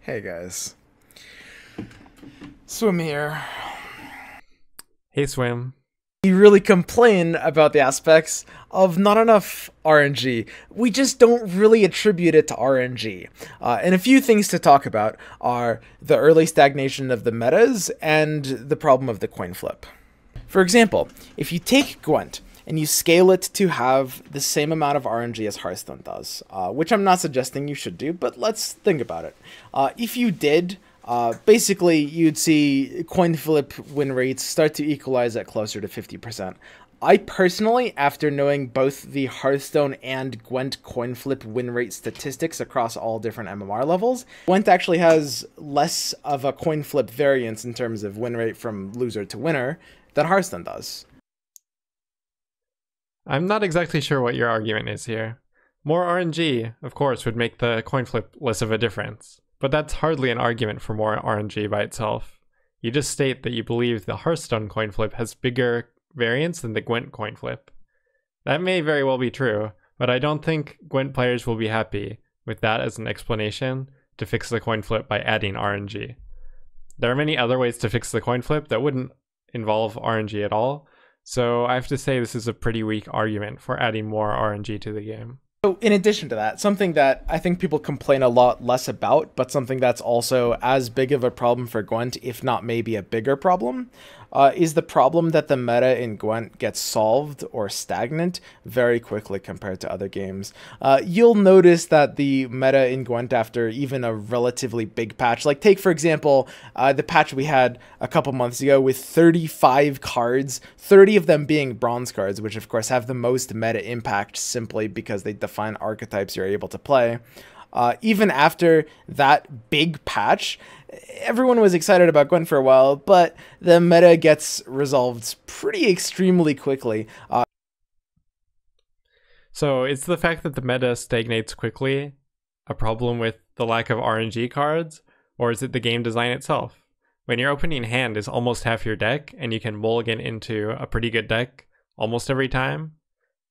Hey guys. Swim here. Hey, Swim. We really complain about the aspects of not enough RNG. We just don't really attribute it to RNG. And a few things to talk about are the early stagnation of the metas and the problem of the coin flip. For example, if you take Gwent and you scale it to have the same amount of RNG as Hearthstone does, which I'm not suggesting you should do, but let's think about it. If you did, basically you'd see coin flip win rates start to equalize at closer to 50%. I personally, after knowing both the Hearthstone and Gwent coin flip win rate statistics across all different MMR levels, Gwent actually has less of a coin flip variance in terms of win rate from loser to winner than Hearthstone does. I'm not exactly sure what your argument is here. More RNG, of course, would make the coin flip less of a difference, but that's hardly an argument for more RNG by itself. You just state that you believe the Hearthstone coin flip has bigger variance than the Gwent coin flip. That may very well be true, but I don't think Gwent players will be happy with that as an explanation to fix the coin flip by adding RNG. There are many other ways to fix the coin flip that wouldn't involve RNG at all, so I have to say this is a pretty weak argument for adding more RNG to the game. So in addition to that, something that I think people complain a lot less about, but something that's also as big of a problem for Gwent, if not maybe a bigger problem, is the problem that the meta in Gwent gets solved or stagnant very quickly compared to other games. You'll notice that the meta in Gwent after even a relatively big patch, like take for example, the patch we had a couple months ago with 35 cards, 30 of them being bronze cards, which of course have the most meta impact simply because they define archetypes you're able to play. Even after that big patch, everyone was excited about Gwent for a while, but the meta gets resolved pretty extremely quickly. So is the fact that the meta stagnates quickly a problem with the lack of RNG cards, or is it the game design itself? When your opening hand is almost half your deck, and you can mulligan into a pretty good deck almost every time,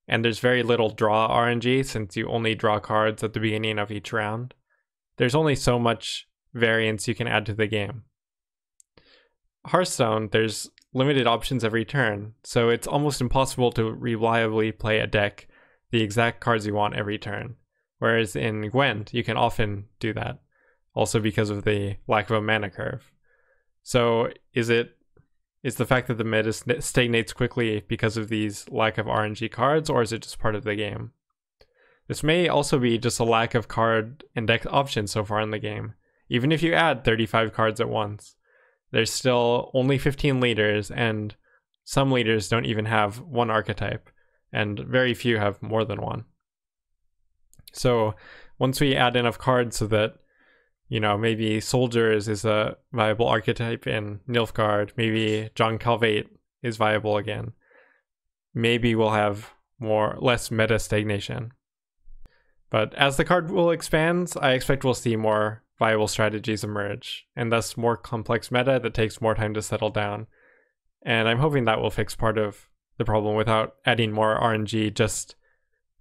and there's very little draw RNG since you only draw cards at the beginning of each round, there's only so much variance you can add to the game. Hearthstone, there's limited options every turn, so it's almost impossible to reliably play a deck the exact cards you want every turn. Whereas in Gwent, you can often do that, also because of the lack of a mana curve. So is the fact that the meta stagnates quickly because of these lack of RNG cards, or is it just part of the game? This may also be just a lack of card and deck options so far in the game. Even if you add 35 cards at once, there's still only 15 leaders, and some leaders don't even have one archetype, and very few have more than one. So once we add enough cards so that, you know, maybe Soldiers is a viable archetype in Nilfgaard, maybe John Calvate is viable again, maybe we'll have less meta stagnation. But as the card pool expands, I expect we'll see more viable strategies emerge, and thus more complex meta that takes more time to settle down. And I'm hoping that will fix part of the problem without adding more RNG just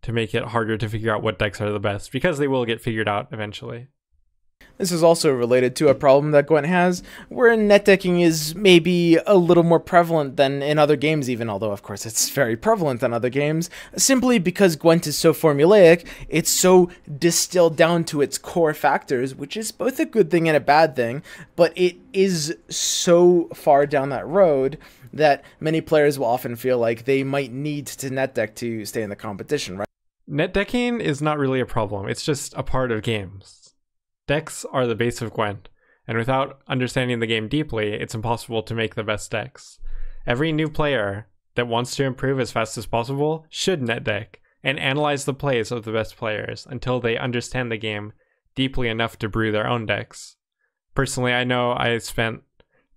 to make it harder to figure out what decks are the best, because they will get figured out eventually. This is also related to a problem that Gwent has, where net decking is maybe a little more prevalent than in other games even, although of course it's very prevalent in other games, simply because Gwent is so formulaic, it's so distilled down to its core factors, which is both a good thing and a bad thing, but it is so far down that road that many players will often feel like they might need to net deck to stay in the competition, right? Net decking is not really a problem, it's just a part of games. Decks are the base of Gwent, and without understanding the game deeply, it's impossible to make the best decks. Every new player that wants to improve as fast as possible should net deck and analyze the plays of the best players until they understand the game deeply enough to brew their own decks. Personally, I know I spent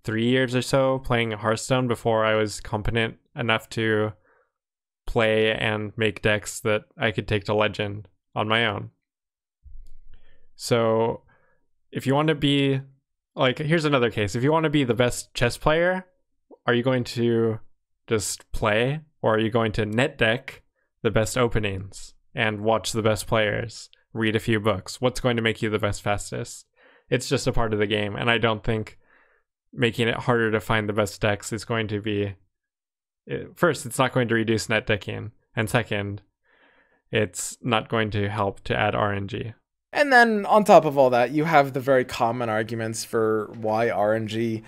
3 years or so playing Hearthstone before I was competent enough to play and make decks that I could take to Legend on my own. So if you want to be, like, here's another case. If you want to be the best chess player, are you going to just play, or are you going to net deck the best openings and watch the best players, read a few books? What's going to make you the best fastest? It's just a part of the game, and I don't think making it harder to find the best decks is going to be... First, it's not going to reduce net decking, and second, it's not going to help to add RNG. And then on top of all that, you have the very common arguments for why RNG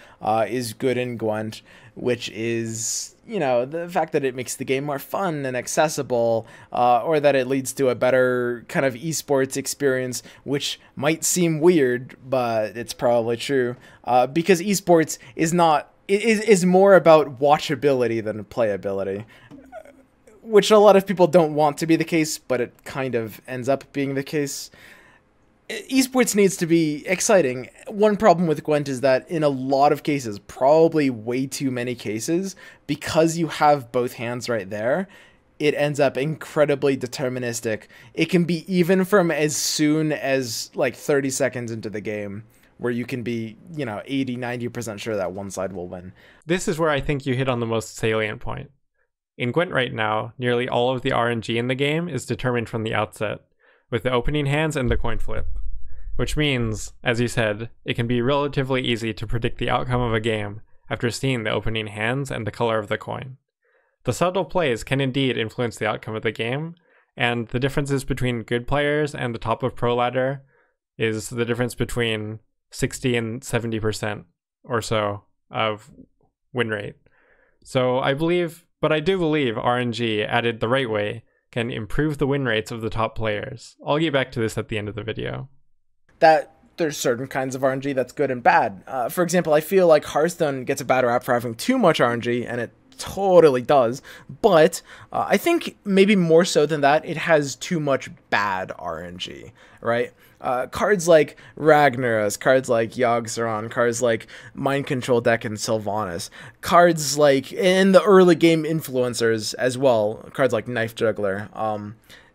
is good in Gwent, which is, you know, the fact that it makes the game more fun and accessible, or that it leads to a better kind of esports experience, which might seem weird, but it's probably true, because esports is more about watchability than playability, which a lot of people don't want to be the case, but it kind of ends up being the case. Esports needs to be exciting. One problem with Gwent is that in a lot of cases, probably way too many cases, because you have both hands right there, it ends up incredibly deterministic. It can be even from as soon as like 30 seconds into the game, where you can be, you know, 80-90% sure that one side will win. This is where I think you hit on the most salient point. In Gwent right now, nearly all of the RNG in the game is determined from the outset, with the opening hands and the coin flip. Which means, as you said, it can be relatively easy to predict the outcome of a game after seeing the opening hands and the color of the coin. The subtle plays can indeed influence the outcome of the game, and the differences between good players and the top of pro ladder is the difference between 60 and 70% or so of win rate. So I do believe RNG added the right way can improve the win rates of the top players. I'll get back to this at the end of the video. That there's certain kinds of RNG that's good and bad. For example, I feel like Hearthstone gets a bad rap for having too much RNG, and it totally does, but I think maybe more so than that, it has too much bad RNG, right? Cards like Ragnaros, cards like Yogg-Saron, cards like Mind Control Deck and Sylvanas, cards like, in the early game influencers as well, cards like Knife Juggler,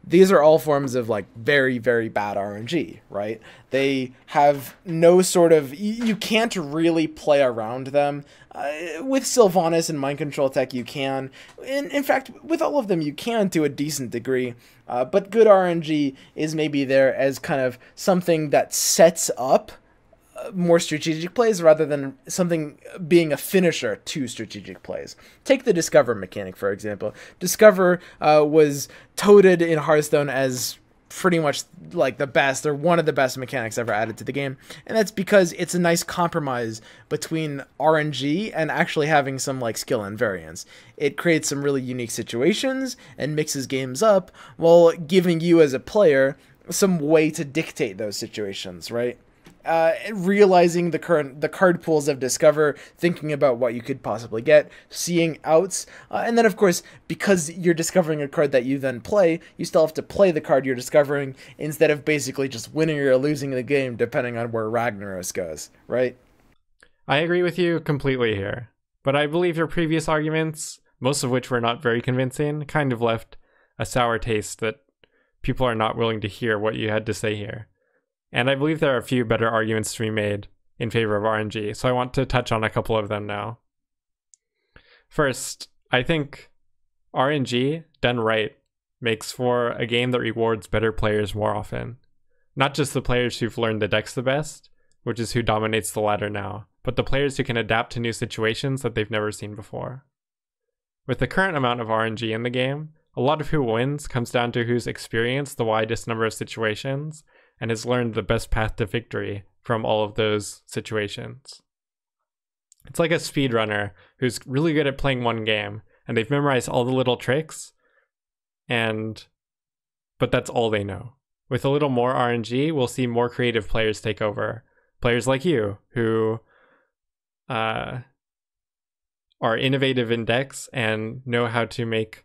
these are all forms of like very, very bad RNG, right? They have no sort of, you can't really play around them. With Sylvanas and Mind Control Tech you can. In fact, with all of them you can to a decent degree. But good RNG is maybe there as kind of something that sets up more strategic plays rather than something being a finisher to strategic plays. Take the Discover mechanic, for example. Discover was touted in Hearthstone as pretty much like the best, or one of the best mechanics ever added to the game, and that's because it's a nice compromise between RNG and actually having some like skill and variance. It creates some really unique situations and mixes games up while giving you as a player some way to dictate those situations, right? Realizing the card pools of Discover, thinking about what you could possibly get, seeing outs, and then of course, because you're discovering a card that you then play, you still have to play the card you're discovering instead of basically just winning or losing the game depending on where Ragnaros goes, right? I agree with you completely here, but I believe your previous arguments, most of which were not very convincing, kind of left a sour taste that people are not willing to hear what you had to say here. And I believe there are a few better arguments to be made in favor of RNG, so I want to touch on a couple of them now. First, I think RNG, done right, makes for a game that rewards better players more often. Not just the players who've learned the decks the best, which is who dominates the ladder now, but the players who can adapt to new situations that they've never seen before. With the current amount of RNG in the game, a lot of who wins comes down to who's experienced the widest number of situations and has learned the best path to victory from all of those situations. It's like a speedrunner who's really good at playing one game, and they've memorized all the little tricks, but that's all they know. With a little more RNG, we'll see more creative players take over. Players like you, who are innovative in decks and know how to make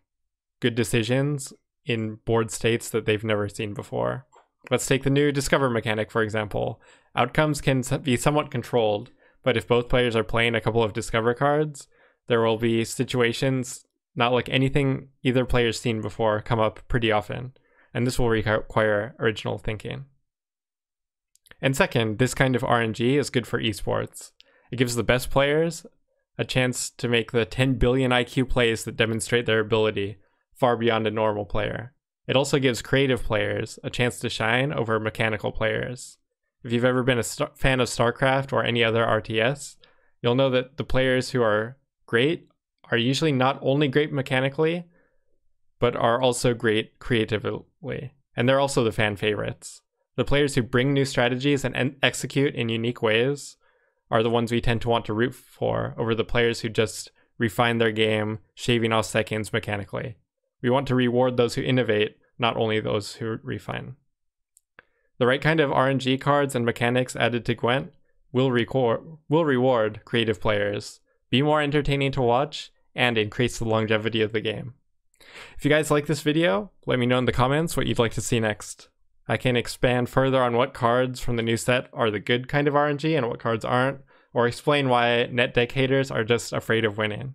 good decisions in board states that they've never seen before. Let's take the new Discover mechanic, for example. Outcomes can be somewhat controlled, but if both players are playing a couple of Discover cards, there will be situations not like anything either player's seen before come up pretty often, and this will require original thinking. And second, this kind of RNG is good for esports. It gives the best players a chance to make the 10 billion IQ plays that demonstrate their ability far beyond a normal player. It also gives creative players a chance to shine over mechanical players. If you've ever been a fan of StarCraft or any other RTS, you'll know that the players who are great are usually not only great mechanically, but are also great creatively. And they're also the fan favorites. The players who bring new strategies and execute in unique ways are the ones we tend to want to root for over the players who just refine their game, shaving off seconds mechanically. We want to reward those who innovate, not only those who refine. The right kind of RNG cards and mechanics added to Gwent will reward creative players, be more entertaining to watch, and increase the longevity of the game. If you guys like this video, let me know in the comments what you'd like to see next. I can expand further on what cards from the new set are the good kind of RNG and what cards aren't, or explain why net deck haters are just afraid of winning.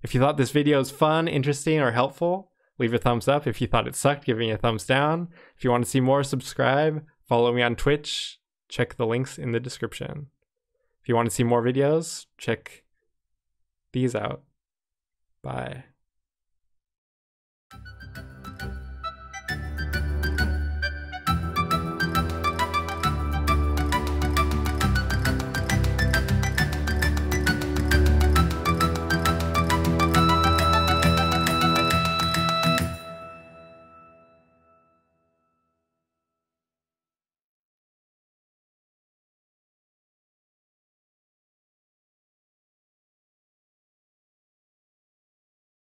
If you thought this video was fun, interesting, or helpful, leave a thumbs up. If you thought it sucked, give me a thumbs down. If you want to see more, subscribe, follow me on Twitch, check the links in the description. If you want to see more videos, check these out. Bye.